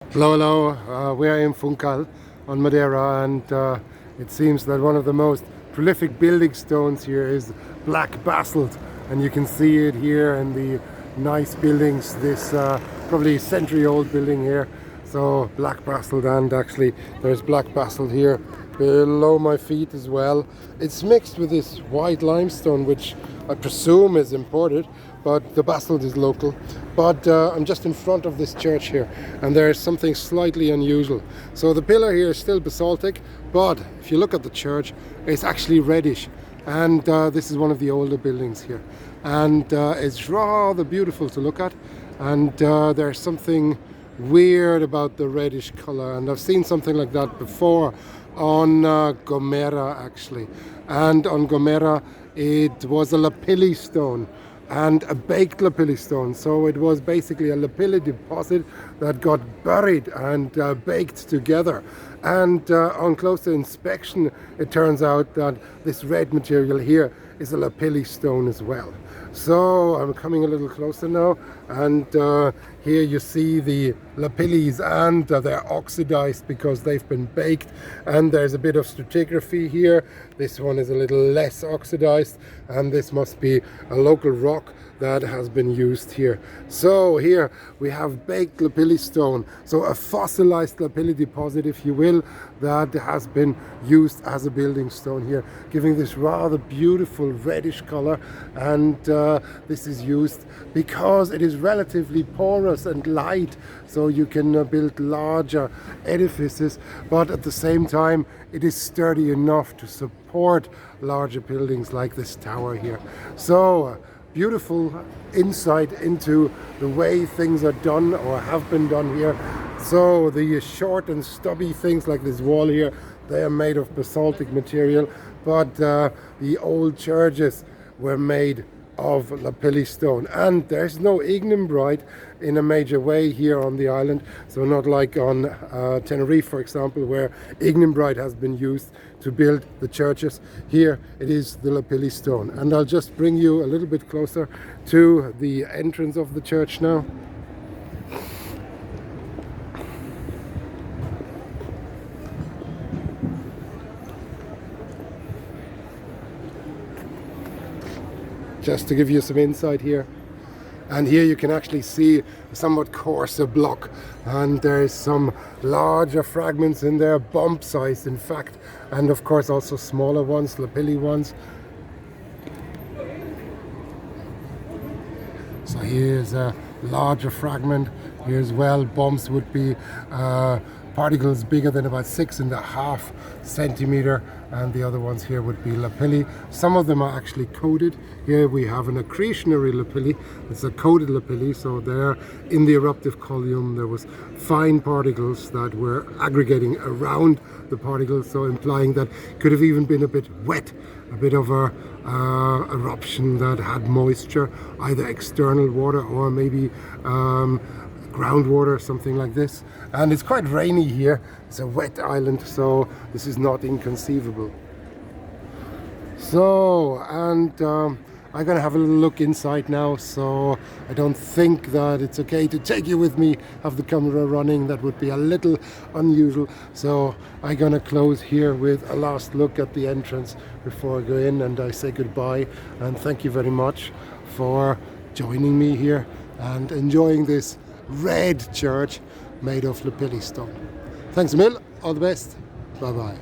Hello, hello. We are in Funchal on Madeira, and it seems that one of the most prolific building stones here is black basalt, and you can see it here in the nice buildings. This probably century-old building here. So black basalt, and actually there's black basalt here below my feet as well. It's mixed with this white limestone, which I presume is imported, but the basalt is local. But I'm just in front of this church here, and there's something slightly unusual. So the pillar here is still basaltic, but if you look at the church, it's actually reddish. And this is one of the older buildings here, and it's rather beautiful to look at. And there's something weird about the reddish color, and I've seen something like that before on Gomera actually. And on Gomera it was a Lapillistone, and a baked Lapillistone. So it was basically a lapilli deposit that got buried and baked together. And on closer inspection, it turns out that this red material here is a Lapillistone as well. So I'm coming a little closer now, and here you see the lapillis, and they're oxidized because they've been baked, and there's a bit of stratigraphy here. This one is a little less oxidized, and this must be a local rock that has been used here. So here we have baked Lapillistone, so a fossilized lapilli deposit, if you will, that has been used as a building stone here, giving this rather beautiful reddish color. And this is used because it is relatively porous and light, so you can build larger edifices, but at the same time it is sturdy enough to support larger buildings like this tower here. So beautiful insight into the way things are done or have been done here. So the short and stubby things like this wall here, they are made of basaltic material, but the old churches were made of Lapillistone, and there's no ignimbrite in a major way here on the island, so not like on Tenerife, for example, where ignimbrite has been used to build the churches. Here it is the Lapillistone, and I'll just bring you a little bit closer to the entrance of the church now. Just to give you some insight here. And here you can actually see a somewhat coarser block, and there's some larger fragments in there, bump sized in fact, and of course also smaller ones, lapilli ones. So here's a larger fragment here as well. Bumps would be particles bigger than about 6.5 centimeter, and the other ones here would be lapilli. Some of them are actually coated. Here we have an accretionary lapilli. It's a coated lapilli, so there in the eruptive column there was fine particles that were aggregating around the particles, so implying that could have even been a bit wet, a bit of a eruption that had moisture, either external water or maybe groundwater, something like this. And it's quite rainy here. It's a wet island, so this is not inconceivable. So, and I'm gonna have a little look inside now, so I don't think that it's okay to take you with me, have the camera running. That would be a little unusual. So I'm gonna close here with a last look at the entrance before I go in, and I say goodbye and thank you very much for joining me here and enjoying this red church made of Lapillistone. Thanks a mil, all the best, bye bye.